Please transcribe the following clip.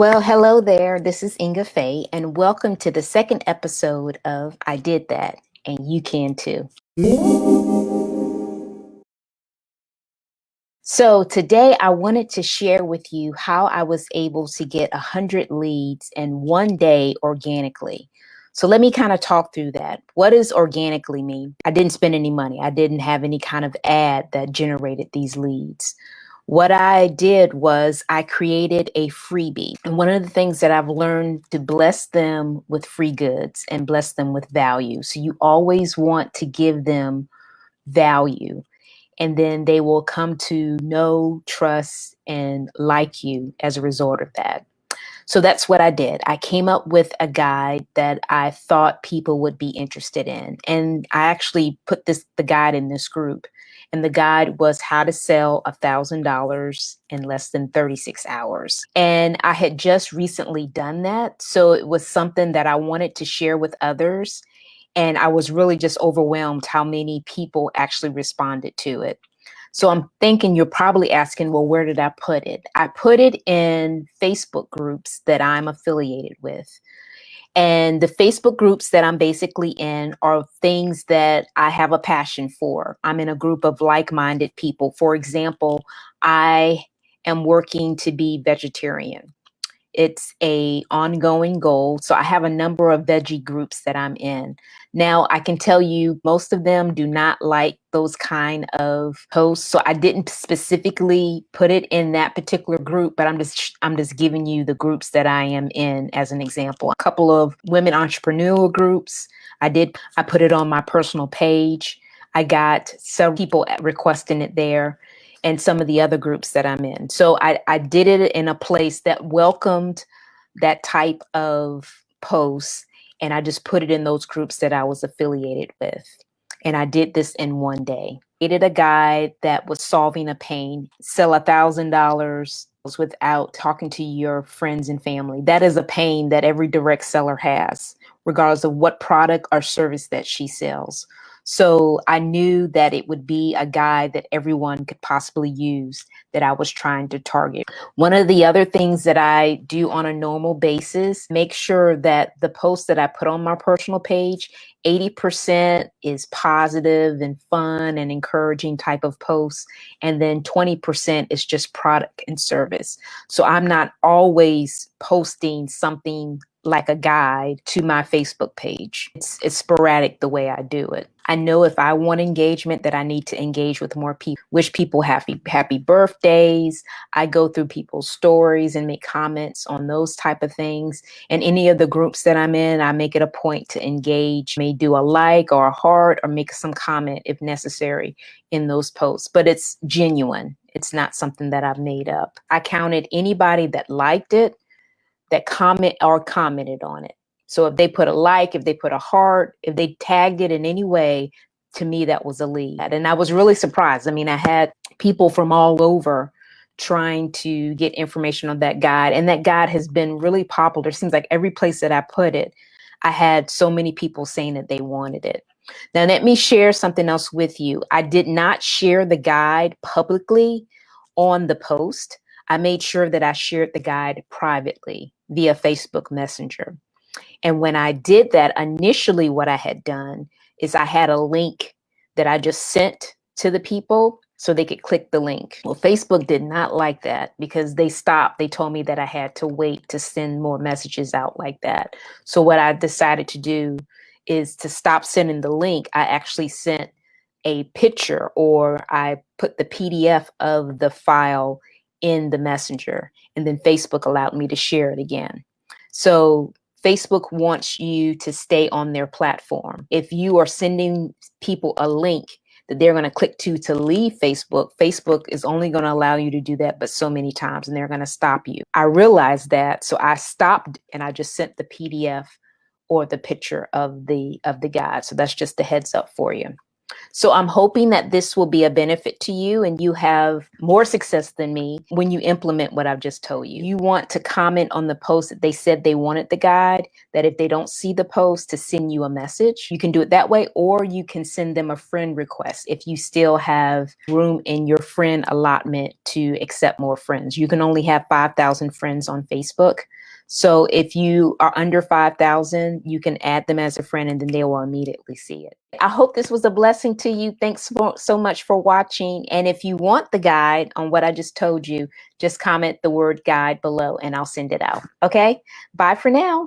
Well, hello there. This is Ingafay, and welcome to the second episode of I Did That, and You Can Too. So, today I wanted to share with you how I was able to get 100 leads in one day organically. So, let me kind of talk through that. What does organically mean? I didn't spend any money, I didn't have any kind of ad that generated these leads. What I did was I created a freebie. And one of the things that I've learned to bless them with free goods and bless them with value. So you always want to give them value, and then they will come to know, trust, and like you as a result of that. So that's what I did. I came up with a guide that I thought people would be interested in. And I actually put the guide in this group. And the guide was how to sell $1,000 in less than 36 hours. And I had just recently done that. So it was something that I wanted to share with others. And I was really just overwhelmed how many people actually responded to it. So I'm thinking you're probably asking, well, where did I put it? I put it in Facebook groups that I'm affiliated with. And the Facebook groups that I'm basically in are things that I have a passion for. I'm in a group of like-minded people. For example, I am working to be vegetarian. It's a ongoing goal. So I have a number of veggie groups that I'm in. Now, I can tell you most of them do not like those kind of posts. So I didn't specifically put it in that particular group, but I'm just giving you the groups that I am in as an example. A couple of women entrepreneurial groups. I put it on my personal page. I got several people requesting it there, and some of the other groups that I'm in. So I did it in a place that welcomed that type of posts, and I just put it in those groups that I was affiliated with. And I did this in one day. I did a guide that was solving a pain, sell $1,000 without talking to your friends and family. That is a pain that every direct seller has, regardless of what product or service that she sells. So I knew that it would be a guide that everyone could possibly use that I was trying to target. One of the other things that I do on a normal basis, make sure that the posts that I put on my personal page, 80% is positive and fun and encouraging type of posts. And then 20% is just product and service. So I'm not always posting something like a guide to my Facebook page. It's sporadic the way I do it. I know if I want engagement that I need to engage with more people, wish people happy birthdays. I go through people's stories and make comments on those type of things. And any of the groups that I'm in, I make it a point to engage, may do a like or a heart or make some comment if necessary in those posts. But it's genuine. It's not something that I've made up. I counted anybody that liked it, that commented on it. So if they put a like, if they put a heart, if they tagged it in any way, to me, that was a lead. And I was really surprised. I mean, I had people from all over trying to get information on that guide. And that guide has been really popular. It seems like every place that I put it, I had so many people saying that they wanted it. Now, let me share something else with you. I did not share the guide publicly on the post. I made sure that I shared the guide privately via Facebook Messenger. And when I did that, initially what I had done is I had a link that I just sent to the people so they could click the link. Well, Facebook did not like that because they stopped. They told me that I had to wait to send more messages out like that. So what I decided to do is to stop sending the link. I actually sent a picture, or I put the PDF of the file in the messenger, and then Facebook allowed me to share it again. So Facebook wants you to stay on their platform. If you are sending people a link that they're going to click to leave Facebook, Facebook is only going to allow you to do that but so many times, and they're going to stop you. I realized that, so I stopped and I just sent the PDF or the picture of the guide. So that's just a heads up for you. So I'm hoping that this will be a benefit to you and you have more success than me when you implement what I've just told you. You want to comment on the post that they said they wanted the guide, that if they don't see the post, to send you a message. You can do it that way, or you can send them a friend request if you still have room in your friend allotment to accept more friends. You can only have 5,000 friends on Facebook. So if you are under 5,000, you can add them as a friend and then they will immediately see it. I hope this was a blessing to you. Thanks so much for watching. And if you want the guide on what I just told you, just comment the word guide below and I'll send it out. Okay, bye for now.